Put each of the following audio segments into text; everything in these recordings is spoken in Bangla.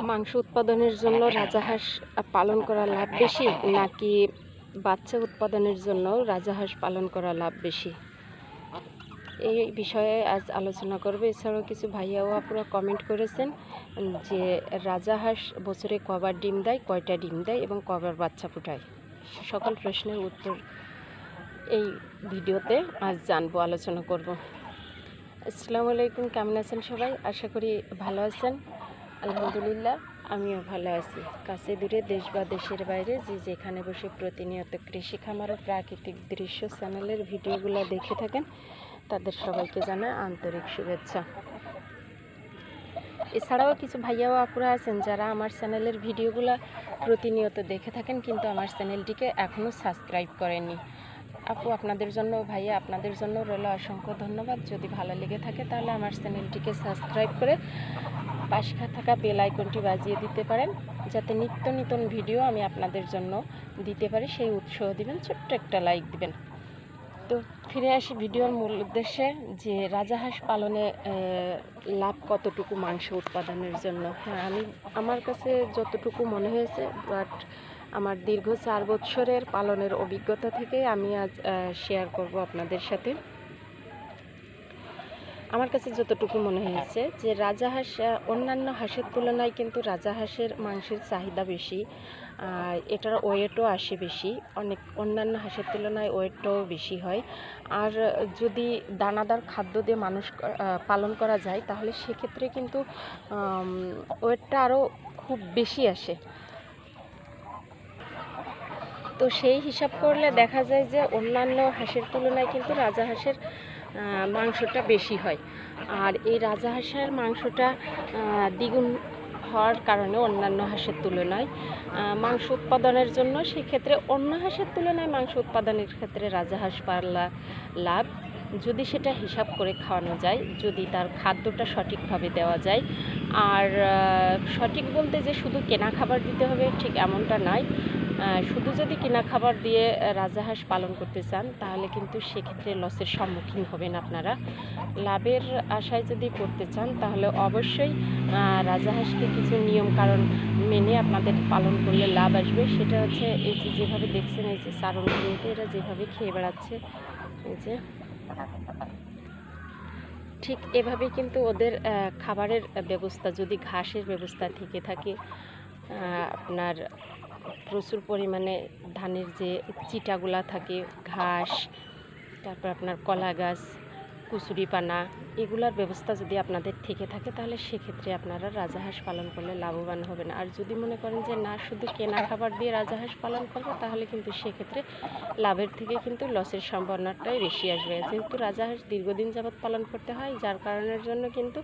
মাংস উৎপাদনের জন্য রাজাহাঁস পালন করা লাভ বেশি নাকি বাচ্চা উৎপাদনের জন্য রাজাহাঁস পালন করা লাভ বেশি, এই বিষয়ে আজ আলোচনা করব। এছাড়াও কিছু ভাইয়া ও আপুরা কমেন্ট করেছেন যে রাজাহাঁস বছরে কবার ডিম দেয়, কয়টা ডিম দেয় এবং কবার বাচ্চা ফোটায়। সকল প্রশ্নের উত্তর এই ভিডিওতে আজ জানবো, আলোচনা করব। আসসালামু আলাইকুম, কেমন আছেন সবাই? আশা করি ভালো আছেন। আলহামদুলিল্লাহ, আমিও ভালো আছি। কাছে দূরে, দেশ বা দেশের বাইরে যে যেখানে বসে প্রতিনিয়ত কৃষি খামার ও প্রাকৃতিক দৃশ্য চ্যানেলের ভিডিওগুলো দেখে থাকেন, তাদের সবাইকে জানাই আন্তরিক শুভেচ্ছা। এছাড়াও কিছু ভাইয়া ও আপুরা আছেন যারা আমার চ্যানেলের ভিডিওগুলো প্রতিনিয়ত দেখে থাকেন কিন্তু আমার চ্যানেলটিকে এখনও সাবস্ক্রাইব করেননি। আপু, আপনাদের জন্য, ভাইয়া আপনাদের জন্য রইল অসংখ্য ধন্যবাদ। যদি ভালো লেগে থাকে তাহলে আমার চ্যানেলটিকে সাবস্ক্রাইব করে পাশে থাকা বেল আইকনটি বাজিয়ে দিতে পারেন, যাতে নিত্য নতুন ভিডিও আমি আপনাদের জন্য দিতে পারি। সেই উৎসাহ দিবেন, ছোট্ট একটা লাইক দিবেন। তো ফিরে আসি ভিডিওর মূল উদ্দেশ্যে, যে রাজাহাঁস পালনে লাভ কতটুকু মাংস উৎপাদনের জন্য। হ্যাঁ, আমার কাছে যতটুকু মনে হয়েছে, বাট আমার দীর্ঘ 4 বছরের পালনের অভিজ্ঞতা থেকে আমি আজ শেয়ার করব আপনাদের সাথে। আমার কাছে যতটুকু মনে হয়েছে যে রাজাহাঁস অন্যান্য হাঁসের তুলনায় কিন্তু রাজাহাঁসের মাংসের চাহিদা বেশি, এটার ওয়েটও আসে বেশি, অনেক অন্যান্য হাঁসের তুলনায় ওয়েটটাও বেশি হয়। আর যদি দানাদার খাদ্য দিয়ে মানুষ পালন করা যায় তাহলে সেক্ষেত্রে কিন্তু ওয়েটটা আরও খুব বেশি আসে। তো সেই হিসাব করলে দেখা যায় যে অন্যান্য হাঁসের তুলনায় কিন্তু রাজাহাঁসের মাংসটা বেশি হয়। আর এই রাজাহাঁসের মাংসটা দ্বিগুণ হওয়ার কারণে অন্যান্য হাঁসের তুলনায় মাংস উৎপাদনের জন্য, সেক্ষেত্রে অন্য হাঁসের তুলনায় মাংস উৎপাদনের ক্ষেত্রে রাজাহাঁস পাললা লাভ, যদি সেটা হিসাব করে খাওয়ানো যায়, যদি তার খাদ্যটা সঠিকভাবে দেওয়া যায়। আর সঠিক বলতে যে শুধু কেনা খাবার দিতে হবে ঠিক এমনটা নয়। শুধু যদি কিনা খাবার দিয়ে রাজাহাঁস পালন করতে চান তাহলে কিন্তু সেক্ষেত্রে লসের সম্মুখীন হবেন আপনারা। লাভের আশায় যদি করতে চান তাহলে অবশ্যই রাজাহাঁসকে কিছু নিয়ম কারণ মেনে আপনাদের পালন করলে লাভ আসবে। সেটা হচ্ছে এই যে যেভাবে দেখছেন, এই যে চারণভূমিতে এরা যেভাবে খেয়ে বেড়াচ্ছে, এই যে ঠিক এভাবে কিন্তু ওদের খাবারের ব্যবস্থা, যদি ঘাসের ব্যবস্থা থেকে থাকে, আপনার প্রচুর পরিমাণে ধানের যে চিটাগুলা থাকে, ঘাস, তারপর আপনার কলা গাছ, কুচুরিপানা, এগুলার ব্যবস্থা যদি আপনাদের থেকে থাকে তাহলে সেক্ষেত্রে আপনারা রাজাহাঁস পালন করলে লাভবান হবেন। আর যদি মনে করেন যে না, শুধু কেনা খাবার দিয়ে রাজাহাঁস পালন করবে, তাহলে কিন্তু সেক্ষেত্রে লাভের থেকে কিন্তু লসের সম্ভাবনাটাই বেশি আসবে। যেহেতু রাজাহাঁস দীর্ঘদিন যাবৎ পালন করতে হয়, যার কারণের জন্য কিন্তু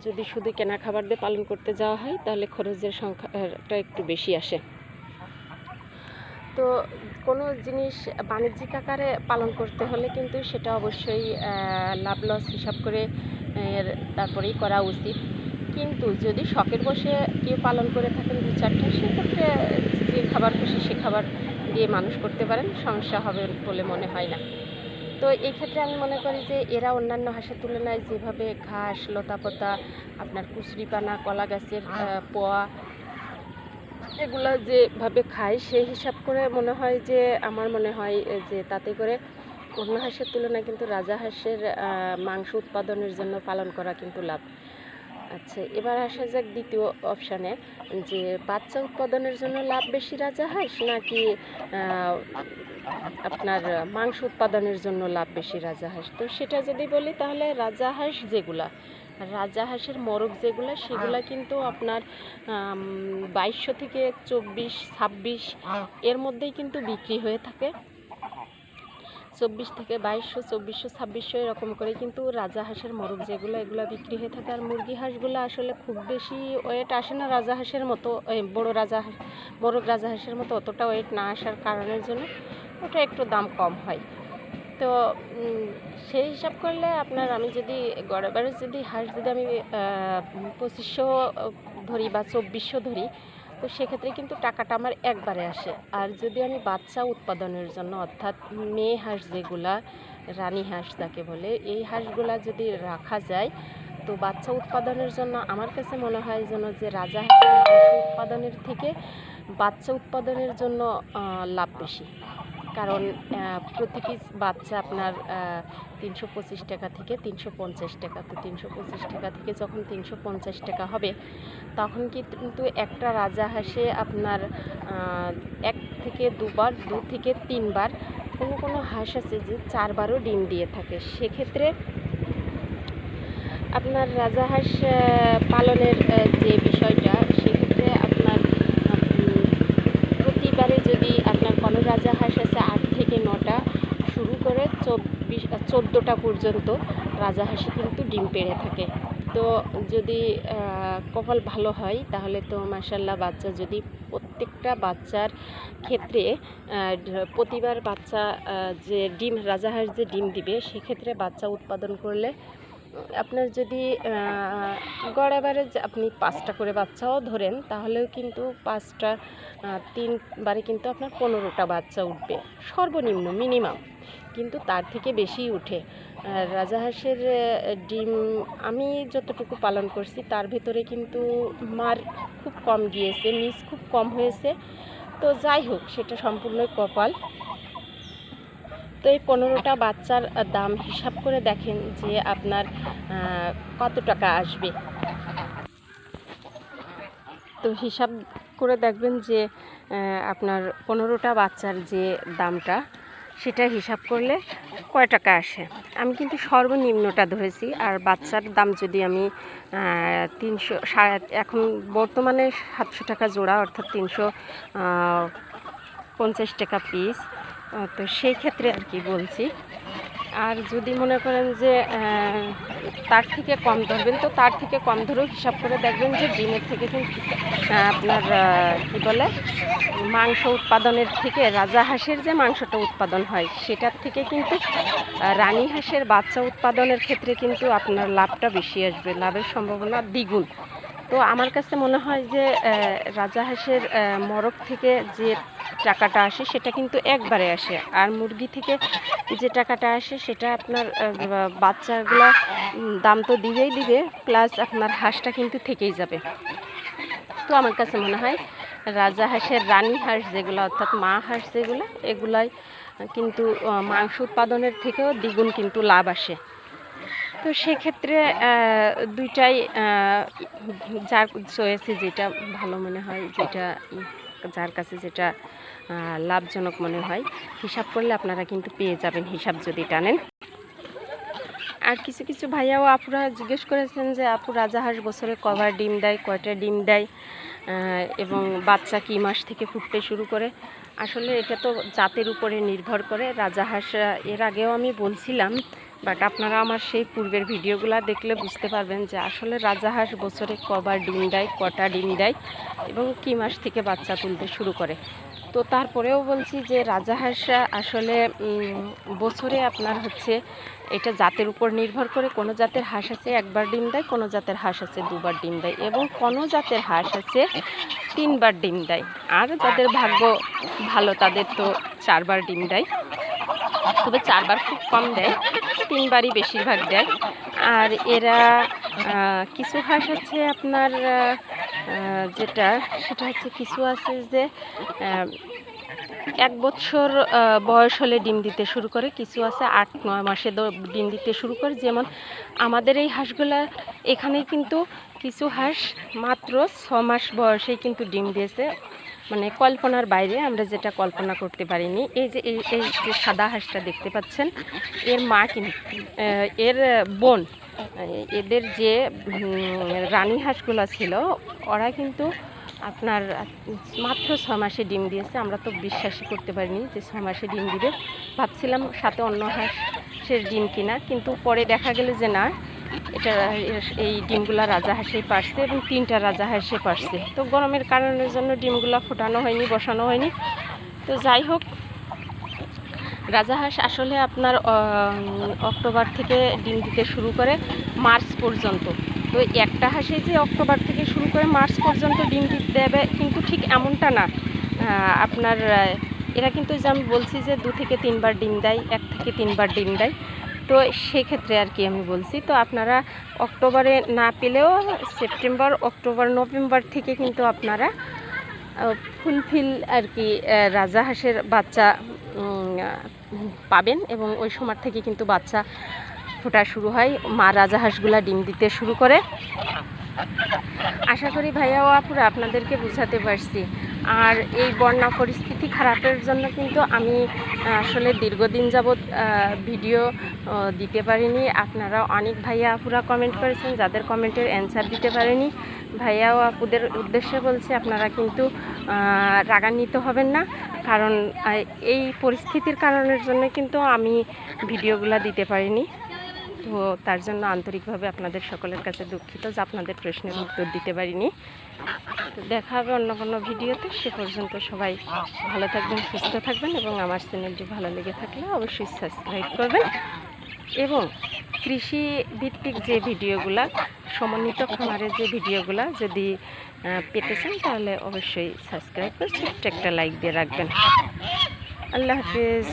যদি শুধু কেনা খাবার দিয়ে পালন করতে যাওয়া হয় তাহলে খরচের সংখ্যাটা একটু বেশি আসে। তো কোনো জিনিস বাণিজ্যিক আকারে পালন করতে হলে কিন্তু সেটা অবশ্যই লাভ লস হিসাব করে তারপরেই করা উচিত। কিন্তু যদি শখের বসে কেউ পালন করে থাকেন 2-4টা, সেক্ষেত্রে যে খাবার খুশি সে খাবার দিয়ে মানুষ করতে পারেন, সমস্যা হবে বলে মনে হয় না। তো এই ক্ষেত্রে আমি মনে করি যে এরা অন্যান্য হাঁসের তুলনায় যেভাবে ঘাস, লতাপাতা, আপনার কুচুরিপানা, কলা গাছের পোয়া, এগুলো যেভাবে খায় সেই হিসাব করে মনে হয় যে, আমার মনে হয় যে তাতে করে অন্য হাঁসের তুলনায় কিন্তু রাজাহাঁসের মাংস উৎপাদনের জন্য পালন করা কিন্তু লাভ। আচ্ছা, এবার আসা যাক দ্বিতীয় অপশানে, যে বাচ্চা উৎপাদনের জন্য লাভ বেশি রাজাহাঁস নাকি আপনার মাংস উৎপাদনের জন্য লাভ বেশি রাজাহাঁস। তো সেটা যদি বলি তাহলে রাজাহাঁস যেগুলা, রাজাহাঁসের মোরগ যেগুলো, সেগুলা কিন্তু আপনার 2200 থেকে 24-26 এর মধ্যেই কিন্তু বিক্রি হয়ে থাকে। 24 থেকে 2200, 2400, 2600 এরকম করে কিন্তু রাজাহাঁসের মোরগ যেগুলো, এগুলো বিক্রি হয়ে থাকে। আর মুরগি হাঁসগুলো আসলে খুব বেশি ওয়েট আসে না রাজাহাঁসের মতো, মোরগ রাজাহাঁসের মতো অতটা ওয়েট না আসার কারণের জন্য ওটা একটু দাম কম হয়। তো সেই হিসাব করলে আপনার, আমি যদি গড়ে যদি হাঁস যদি আমি 2500 ধরি বা 2400 ধরি, তো সেক্ষেত্রে কিন্তু টাকাটা আমার একবারে আসে। আর যদি আমি বাচ্চা উৎপাদনের জন্য, অর্থাৎ মেয়ে হাঁস যেগুলা, রানী হাঁস যাকে বলে, এই হাঁসগুলা যদি রাখা যায় তো বাচ্চা উৎপাদনের জন্য আমার কাছে মনে হয় যেন যে রাজাহাঁসের মাংস উৎপাদনের থেকে বাচ্চা উৎপাদনের জন্য লাভ বেশি। কারণ প্রতি পিস বাচ্চা আপনার 325 টাকা থেকে 350 টাকা। তো 325 টাকা থেকে যখন 350 টাকা হবে তখন কিন্তু একটা রাজাহাঁসে আপনার 1 থেকে 2 বার, 2 থেকে 3 বার, কোনো কোনো হাঁস আছে যে 4 বারও ডিম দিয়ে থাকে। সেক্ষেত্রে আপনার রাজাহাঁস পালনের যে বিষয়টা, সেক্ষেত্রে আপনার প্রতিবারে যদি আপনার কোনো রাজাহাঁস আছে 8 থেকে 9টা শুরু করে 14টা পর্যন্ত রাজাহাঁসই কিন্তু ডিম পেড়ে থাকে। তো যদি কপাল ভালো হয় তাহলে তো মাশাআল্লাহ, বাচ্চা যদি প্রত্যেকটা বাচ্চার ক্ষেত্রে প্রতিবার বাচ্চা যে ডিম রাজাহাঁস যে ডিম দিবে, সেক্ষেত্রে বাচ্চা উৎপাদন করলে আপনার যদি গড় অ্যাভারেজ আপনি 5টা করে বাচ্চাও ধরেন, তাহলেও কিন্তু 5টা 3 বারে কিন্তু আপনার 15টা বাচ্চা উঠবে সর্বনিম্ন, মিনিমাম। কিন্তু তার থেকে বেশি উঠে। রাজাহাঁসের ডিম আমি যতটুকু পালন করছি তার ভেতরে কিন্তু মার খুব কম গিয়েছে, মিস খুব কম হয়েছে। তো যাই হোক, সেটা সম্পূর্ণই কপাল। তো এই 15টা বাচ্চার দাম হিসাব করে দেখেন যে আপনার কত টাকা আসবে। তো হিসাব করে দেখবেন যে আপনার 15টা বাচ্চার যে দামটা, সেটা হিসাব করলে কয় টাকা আসে। আমি কিন্তু সর্বনিম্নটা ধরেছি। আর বাচ্চার দাম যদি আমি 300, এখন বর্তমানে 700 টাকা জোড়া, অর্থাৎ 350 টাকা পিস। তো সেই ক্ষেত্রে আর কি বলছি। আর যদি মনে করেন যে তার থেকে কম ধরবেন, তো তার থেকে কম ধরেও হিসাব করে দেখবেন যে ডিমের থেকে কিন্তু আপনার কি বলে, মাংস উৎপাদনের থেকে রাজাহাঁসের যে মাংসটা উৎপাদন হয়, সেটার থেকে কিন্তু রানী হাঁসের বাচ্চা উৎপাদনের ক্ষেত্রে কিন্তু আপনার লাভটা বেশি আসবে, লাভের সম্ভাবনা দ্বিগুণ। তো আমার কাছে মনে হয় যে রাজাহাঁসের মরক থেকে যে টাকাটা আসে সেটা কিন্তু একবারে আসে, আর মুরগি থেকে যে টাকাটা আসে সেটা আপনার বাচ্চাগুলো দাম তো দিবেই দিবে, প্লাস আপনার হাঁসটা কিন্তু থেকেই যাবে। তো আমার কাছে মনে হয় রাজাহাঁসের রানী হাঁস যেগুলো, অর্থাৎ মা হাঁস যেগুলো, এগুলাই কিন্তু মাংস উৎপাদনের থেকেও দ্বিগুণ কিন্তু লাভ আসে। তো সেক্ষেত্রে দুইটাই যার চয়েসে যেটা ভালো মনে হয়, যেটা যার কাছে যেটা লাভজনক মনে হয়, হিসাব করলে আপনারা কিন্তু পেয়ে যাবেন, হিসাব যদি টানেন। আর কিছু কিছু ভাইয়াও আপুরা জিজ্ঞেস করেছেন যে আপু, রাজাহাঁস বছরে কবার ডিম দেয়, কয়টা ডিম দেয়, এবং বাচ্চা কি মাস থেকে ফুটতে শুরু করে। আসলে এটা তো জাতের উপরে নির্ভর করে। রাজাহাঁস এর আগেও আমি বলছিলাম, বাট আপনারা আমার সেই পূর্বের ভিডিওগুলো দেখলে বুঝতে পারবেন যে আসলে রাজাহাঁস বছরে কবার ডিম দেয়, কটা ডিম দেয়, এবং কি মাস থেকে বাচ্চা তুলতে শুরু করে। তো তারপরেও বলছি যে রাজাহাঁস আসলে বছরে আপনার হচ্ছে এটা জাতের উপর নির্ভর করে। কোনো জাতের হাঁস আছে 1 বার ডিম দেয়, কোনো জাতের হাঁস আছে 2 বার ডিম দেয়, এবং কোনো জাতের হাঁস আছে 3 বার ডিম দেয়। আর যাদের ভাগ্য ভালো তাদের তো 4 বার ডিম দেয়, তবে 4 বার খুব কম দেয়, 3 বারই বেশিরভাগ দেয়। আর এরা কিছু হাঁস আছে আপনার যেটা, সেটা হচ্ছে কিছু আছে যে 1 বছর বয়স হলে ডিম দিতে শুরু করে, কিছু আছে 8-9 মাসে ডিম দিতে শুরু করে। যেমন আমাদের এই হাঁসগুলা এখানে কিন্তু কিছু হাঁস মাত্র 6 মাস বয়সেই কিন্তু ডিম দিয়েছে, মানে কল্পনার বাইরে, আমরা যেটা কল্পনা করতে পারিনি। এই যে সাদা হাঁসটা দেখতে পাচ্ছেন, এর মা কিন্তু এর বোন, এদের যে রানী হাঁসগুলো ছিল, ওরা কিন্তু আপনার মাত্র 6 মাসে ডিম দিয়েছে। আমরা তো বিশ্বাসই করতে পারিনি যে 6 মাসে ডিম দিবে, ভাবছিলাম সাথে অন্য হাঁসের ডিম কিনা, কিন্তু পরে দেখা গেল যে না, এটা এই ডিমগুলা রাজাহাঁসেই পারছে, এবং 3টা রাজাহাঁসে পারছে। তো গরমের কারণের জন্য ডিমগুলা ফোটানো হয়নি, বসানো হয়নি। তো যাই হোক, রাজাহাঁস আসলে আপনার অক্টোবর থেকে ডিম দিতে শুরু করে মার্চ পর্যন্ত। তো একটা হাঁসে যে অক্টোবর থেকে শুরু করে মার্চ পর্যন্ত ডিম দিতে দেবে কিন্তু ঠিক এমনটা না। আপনার এরা কিন্তু, যে আমি বলছি যে 2 থেকে 3 বার ডিম দেয়, 1 থেকে 3 বার ডিম দেয়। তো সেক্ষেত্রে আর কি আমি বলছি, তো আপনারা অক্টোবরে না পেলেও সেপ্টেম্বর, অক্টোবর, নভেম্বর থেকে কিন্তু আপনারা ফুলফিল আর কি রাজাহাঁসের বাচ্চা পাবেন, এবং ওই সময় থেকে কিন্তু বাচ্চা ফোটা শুরু হয়, মা রাজাহাঁসগুলা ডিম দিতে শুরু করে। আশা করি ভাইয়া ও আপুরা আপনাদেরকে বোঝাতে পারছি। আর এই বন্যা পরিস্থিতি খারাপের জন্য কিন্তু আমি আসলে দীর্ঘদিন যাবৎ ভিডিও দিতে পারিনি। আপনারা অনেক ভাইয়া আপুরা কমেন্ট করেছেন, যাদের কমেন্টের অ্যান্সার দিতে পারিনি। ভাইয়া ও আপুদের উদ্দেশ্যে বলছি, আপনারা কিন্তু রাগান্বিত হবেন না, কারণ এই পরিস্থিতির কারণের জন্য কিন্তু আমি ভিডিওগুলো দিতে পারিনি। তো তার জন্য আন্তরিকভাবে আপনাদের সকলের কাছে দুঃখিত যে আপনাদের প্রশ্নের উত্তর দিতে পারিনি। তো দেখা হবে অন্য কোনো ভিডিওতে। সে পর্যন্ত সবাই ভালো থাকবেন, সুস্থ থাকবেন, এবং আমার চ্যানেলটি ভালো লেগে থাকলে অবশ্যই সাবস্ক্রাইব করবেন। এবং কৃষি ভিত্তিক যে ভিডিওগুলা, সমন্বিত খামারের যে ভিডিওগুলা যদি পেতে চান তাহলে অবশ্যই সাবস্ক্রাইব করে ছোট্ট একটা লাইক দিয়ে রাখবেন। আল্লাহ হাফিজ।